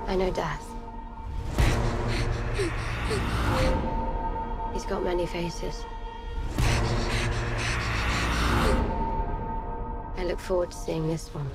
I know death. He's got many faces. I look forward to seeing this one.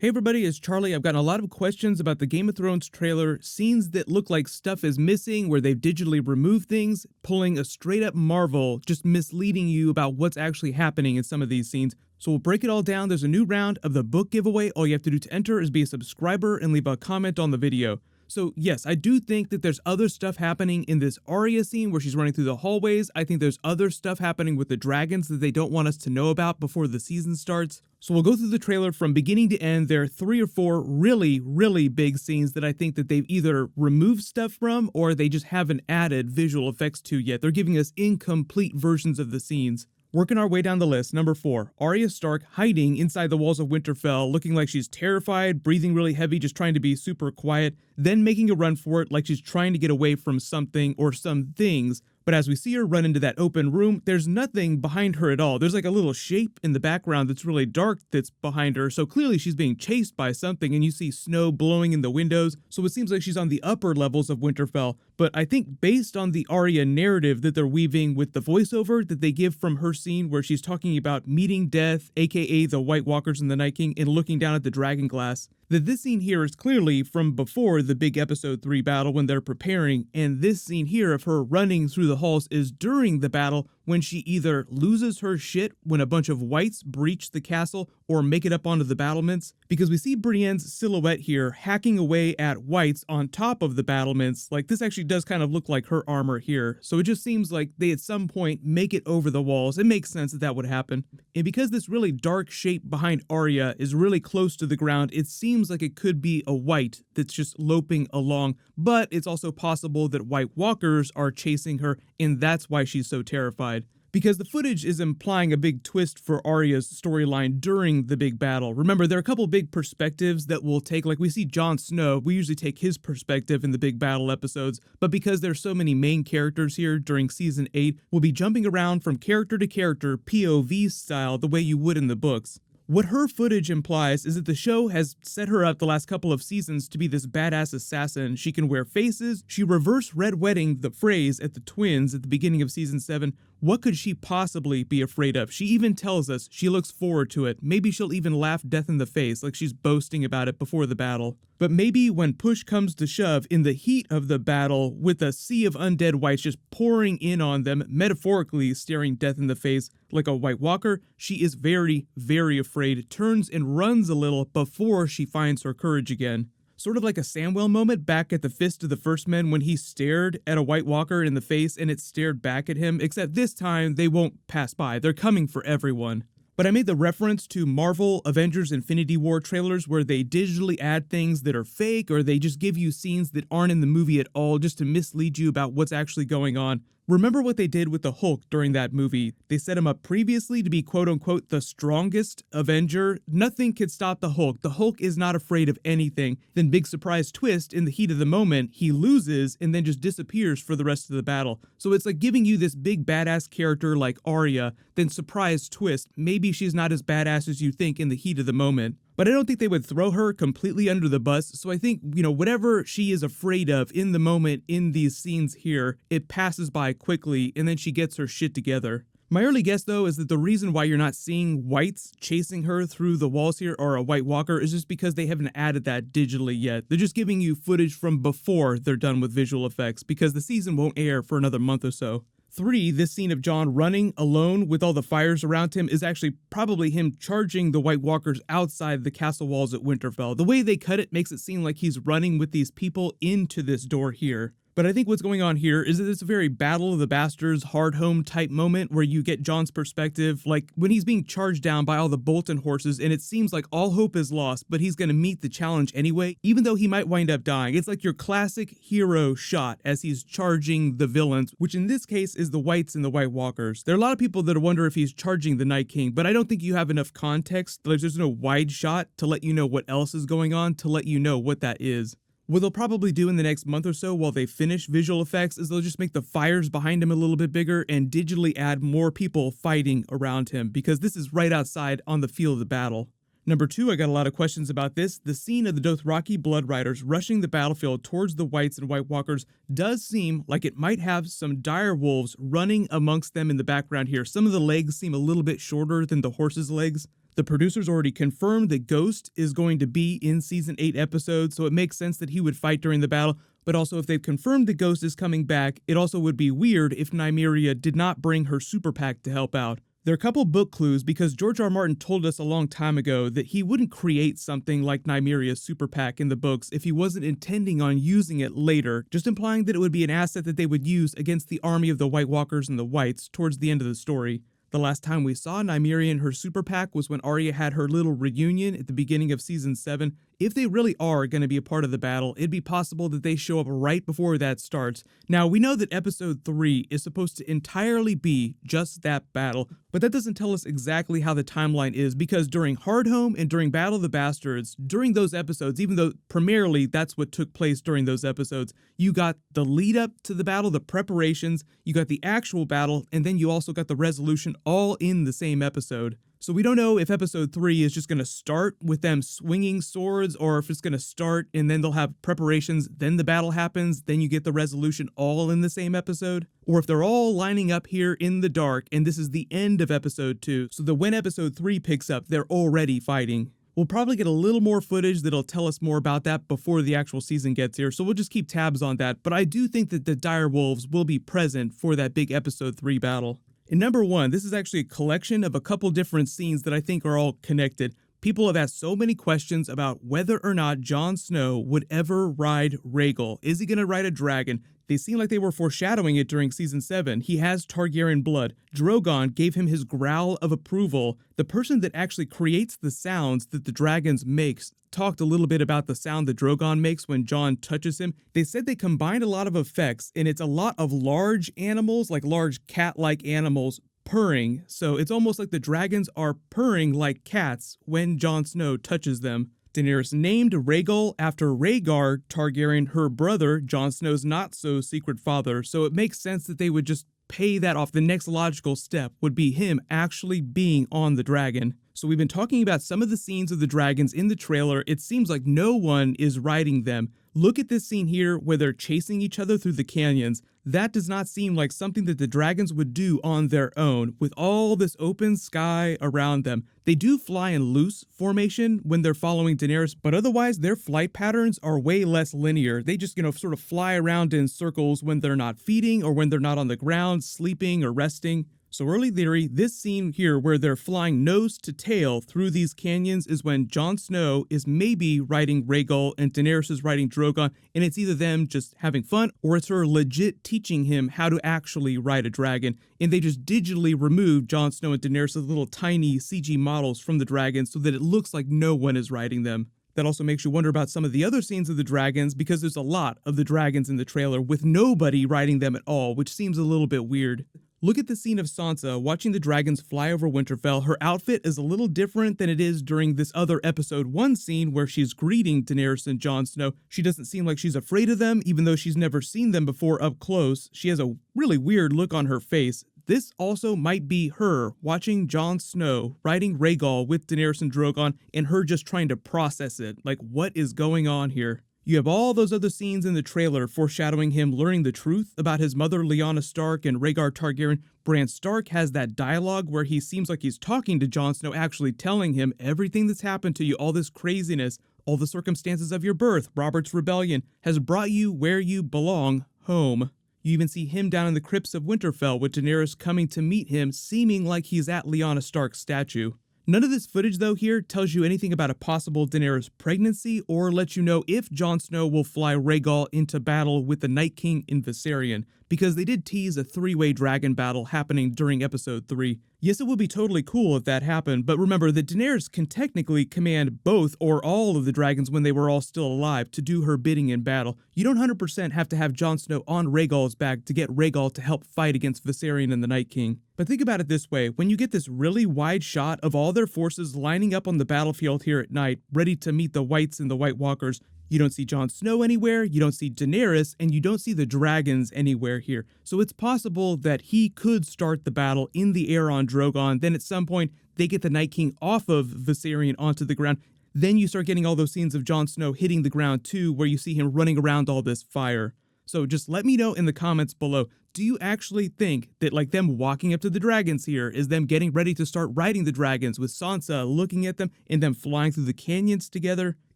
Hey everybody, it's Charlie. I've gotten a lot of questions about the Game of Thrones trailer, scenes that look like stuff is missing where they've digitally removed things, pulling a straight up Marvel, just misleading you about what's actually happening in some of these scenes. So we'll break it all down. There's a new round of the book giveaway. All you have to do to enter is be a subscriber and leave a comment on the video. So yes, I do think that there's other stuff happening in this Arya scene where she's running through the hallways. I think there's other stuff happening with the dragons that they don't want us to know about before the season starts. So we'll go through the trailer from beginning to end. There are 3 or 4 really big scenes that I think that they've either removed stuff from or they just haven't added visual effects to yet. They're giving us incomplete versions of the scenes. Working our way down the list, number 4, Arya Stark hiding inside the walls of Winterfell, looking like she's terrified, breathing really heavy, just trying to be super quiet, then making a run for it like she's trying to get away from something or some things. But as we see her run into that open room, there's nothing behind her at all. There's like a little shape in the background that's really dark that's behind her, so clearly she's being chased by something, and you see snow blowing in the windows, so it seems like she's on the upper levels of Winterfell. But I think based on the Arya narrative that they're weaving with the voiceover that they give from her scene where she's talking about meeting death, aka the White Walkers and the Night King, and looking down at the dragon glass, that this scene here is clearly from before the big episode 3 battle when they're preparing, and this scene here of her running through the halls is during the battle when she either loses her shit when a bunch of whites breach the castle or make it up onto the battlements, because we see Brienne's silhouette here hacking away at whites on top of the battlements. Like, this actually does kind of look like her armor here, so it just seems like they at some point make it over the walls. It makes sense that that would happen. And because this really dark shape behind Arya is really close to the ground, it seems like it could be a white that's just loping along, but it's also possible that White Walkers are chasing her, and that's why she's so terrified. Because the footage is implying a big twist for Arya's storyline during the big battle. Remember, there are a couple big perspectives that we'll take, like we see Jon Snow, we usually take his perspective in the big battle episodes, but because there's so many main characters here during season 8, we'll be jumping around from character to character, POV style, the way you would in the books. What her footage implies is that the show has set her up the last couple of seasons to be this badass assassin. She can wear faces. She reverse red wedding the phrase at the twins at the beginning of season 7. What could she possibly be afraid of? She even tells us she looks forward to it. Maybe she'll even laugh death in the face like she's boasting about it before the battle. But maybe when push comes to shove in the heat of the battle with a sea of undead whites just pouring in on them, metaphorically staring death in the face like a White Walker, she is very afraid, turns and runs a little before she finds her courage again. Sort of like a Samwell moment back at the Fist of the First Men when he stared at a White Walker in the face and it stared back at him, except this time they won't pass by. They're coming for everyone. But I made the reference to Marvel Avengers Infinity War trailers where they digitally add things that are fake or they just give you scenes that aren't in the movie at all just to mislead you about what's actually going on. Remember what they did with the Hulk during that movie. They set him up previously to be quote-unquote the strongest Avenger. Nothing could stop the Hulk. The Hulk is not afraid of anything. Then big surprise twist, in the heat of the moment, he loses and then just disappears for the rest of the battle. So it's like giving you this big badass character like Arya, then surprise twist, maybe she's not as badass as you think in the heat of the moment. But I don't think they would throw her completely under the bus, so I think, whatever she is afraid of in the moment in these scenes here, it passes by quickly and then she gets her shit together. My early guess, though, is that the reason why you're not seeing whites chasing her through the walls here or a White Walker is just because they haven't added that digitally yet. They're just giving you footage from before they're done with visual effects because the season won't air for another month or so. 3, this scene of Jon running alone with all the fires around him is actually probably him charging the White Walkers outside the castle walls at Winterfell. The way they cut it makes it seem like he's running with these people into this door here. But I think what's going on here is that it's a very Battle of the Bastards, hard home type moment where you get Jon's perspective, like when he's being charged down by all the Bolton horses and it seems like all hope is lost, but he's going to meet the challenge anyway, even though he might wind up dying. It's like your classic hero shot as he's charging the villains, which in this case is the Whites and the White Walkers. There are a lot of people that wonder if he's charging the Night King, but I don't think you have enough context. There's no wide shot to let you know what else is going on, to let you know what that is. What they'll probably do in the next month or so while they finish visual effects is they'll just make the fires behind him a little bit bigger and digitally add more people fighting around him, because this is right outside on the field of battle. Number 2, I got a lot of questions about this. The scene of the Dothraki Blood Riders rushing the battlefield towards the Whites and White Walkers does seem like it might have some dire wolves running amongst them in the background here. Some of the legs seem a little bit shorter than the horses' legs. The producers already confirmed that Ghost is going to be in Season 8 episodes, so it makes sense that he would fight during the battle. But also, if they've confirmed that Ghost is coming back, it also would be weird if Nymeria did not bring her super PAC to help out. There are a couple book clues, because George R. R. Martin told us a long time ago that he wouldn't create something like Nymeria's super PAC in the books if he wasn't intending on using it later, just implying that it would be an asset that they would use against the army of the White Walkers and the Whites towards the end of the story. The last time we saw Nymeria and her super PAC was when Arya had her little reunion at the beginning of Season 7. If they really are going to be a part of the battle, it'd be possible that they show up right before that starts. Now, we know that Episode 3 is supposed to entirely be just that battle, but that doesn't tell us exactly how the timeline is, because during Hardhome and during Battle of the Bastards, during those episodes, even though primarily that's what took place during those episodes, you got the lead up to the battle, the preparations, you got the actual battle, and then you also got the resolution all in the same episode. So we don't know if Episode 3 is just going to start with them swinging swords, or if it's going to start and then they'll have preparations, then the battle happens, then you get the resolution all in the same episode, or if they're all lining up here in the dark and this is the end of Episode 2, so that when Episode 3 picks up, they're already fighting. We'll probably get a little more footage that'll tell us more about that before the actual season gets here, so we'll just keep tabs on that, but I do think that the dire wolves will be present for that big Episode 3 battle. In number 1, this is actually a collection of a couple different scenes that I think are all connected. People have asked so many questions about whether or not Jon Snow would ever ride Rhaegal. Is he going to ride a dragon? They seem like they were foreshadowing it during Season 7. He has Targaryen blood. Drogon gave him his growl of approval. The person that actually creates the sounds that the dragons makes talked a little bit about the sound that Drogon makes when Jon touches him. They said they combined a lot of effects, and it's a lot of large animals, like large cat-like animals, purring. So it's almost like the dragons are purring like cats when Jon Snow touches them. Daenerys named Rhaegal after Rhaegar Targaryen, her brother, Jon Snow's not-so-secret father, so it makes sense that they would just pay that off. The next logical step would be him actually being on the dragon. So we've been talking about some of the scenes of the dragons in the trailer. It seems like no one is riding them. Look at this scene here where they're chasing each other through the canyons. That does not seem like something that the dragons would do on their own, with all this open sky around them. They do fly in loose formation when they're following Daenerys, but otherwise their flight patterns are way less linear. They just, sort of fly around in circles when they're not feeding or when they're not on the ground, sleeping or resting. So early theory, this scene here where they're flying nose to tail through these canyons is when Jon Snow is maybe riding Rhaegal and Daenerys is riding Drogon, and it's either them just having fun or it's her legit teaching him how to actually ride a dragon, and they just digitally remove Jon Snow and Daenerys' little tiny CG models from the dragons so that it looks like no one is riding them. That also makes you wonder about some of the other scenes of the dragons, because there's a lot of the dragons in the trailer with nobody riding them at all, which seems a little bit weird. Look at the scene of Sansa watching the dragons fly over Winterfell. Her outfit is a little different than it is during this other Episode 1 scene where she's greeting Daenerys and Jon Snow. She doesn't seem like she's afraid of them, even though she's never seen them before up close. She has a really weird look on her face. This also might be her watching Jon Snow riding Rhaegal with Daenerys and Drogon, and her just trying to process it. Like, what is going on here? You have all those other scenes in the trailer foreshadowing him learning the truth about his mother, Lyanna Stark, and Rhaegar Targaryen. Bran Stark has that dialogue where he seems like he's talking to Jon Snow, actually telling him everything that's happened to you, all this craziness, all the circumstances of your birth, Robert's rebellion, has brought you where you belong, home. You even see him down in the crypts of Winterfell with Daenerys coming to meet him, seeming like he's at Lyanna Stark's statue. None of this footage though here tells you anything about a possible Daenerys pregnancy or lets you know if Jon Snow will fly Rhaegal into battle with the Night King in Viserion, because they did tease a three-way dragon battle happening during episode 3. Yes, it would be totally cool if that happened, but remember that Daenerys can technically command both or all of the dragons when they were all still alive to do her bidding in battle. You don't 100% have to have Jon Snow on Rhaegal's back to get Rhaegal to help fight against Viserion and the Night King. But think about it this way, when you get this really wide shot of all their forces lining up on the battlefield here at night, ready to meet the Whites and the White Walkers, you don't see Jon Snow anywhere, you don't see Daenerys, and you don't see the dragons anywhere here. So it's possible that he could start the battle in the air on Drogon, then at some point they get the Night King off of Viserion onto the ground. Then you start getting all those scenes of Jon Snow hitting the ground too, where you see him running around all this fire. So just let me know in the comments below, do you actually think that like them walking up to the dragons here is them getting ready to start riding the dragons with Sansa looking at them and them flying through the canyons together?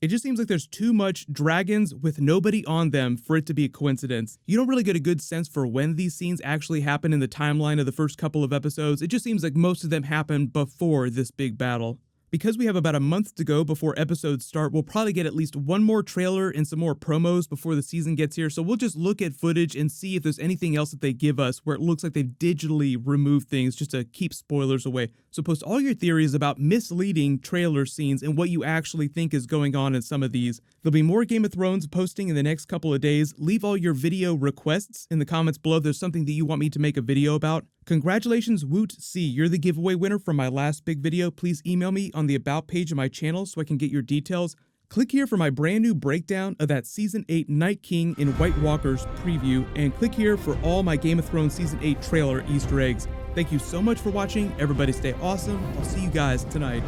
It just seems like there's too much dragons with nobody on them for it to be a coincidence. You don't really get a good sense for when these scenes actually happen in the timeline of the first couple of episodes. It just seems like most of them happen before this big battle. Because we have about a month to go before episodes start, we'll probably get at least one more trailer and some more promos before the season gets here, so we'll just look at footage and see if there's anything else that they give us where it looks like they've digitally removed things just to keep spoilers away. So post all your theories about misleading trailer scenes and what you actually think is going on in some of these. There'll be more Game of Thrones posting in the next couple of days. Leave all your video requests in the comments below if there's something that you want me to make a video about. Congratulations, Woot C, you're the giveaway winner from my last big video. Please email me on the About page of my channel so I can get your details. Click here for my brand new breakdown of that Season 8 Night King in White Walkers preview, and click here for all my Game of Thrones Season 8 trailer Easter eggs. Thank you so much for watching. Everybody stay awesome. I'll see you guys tonight.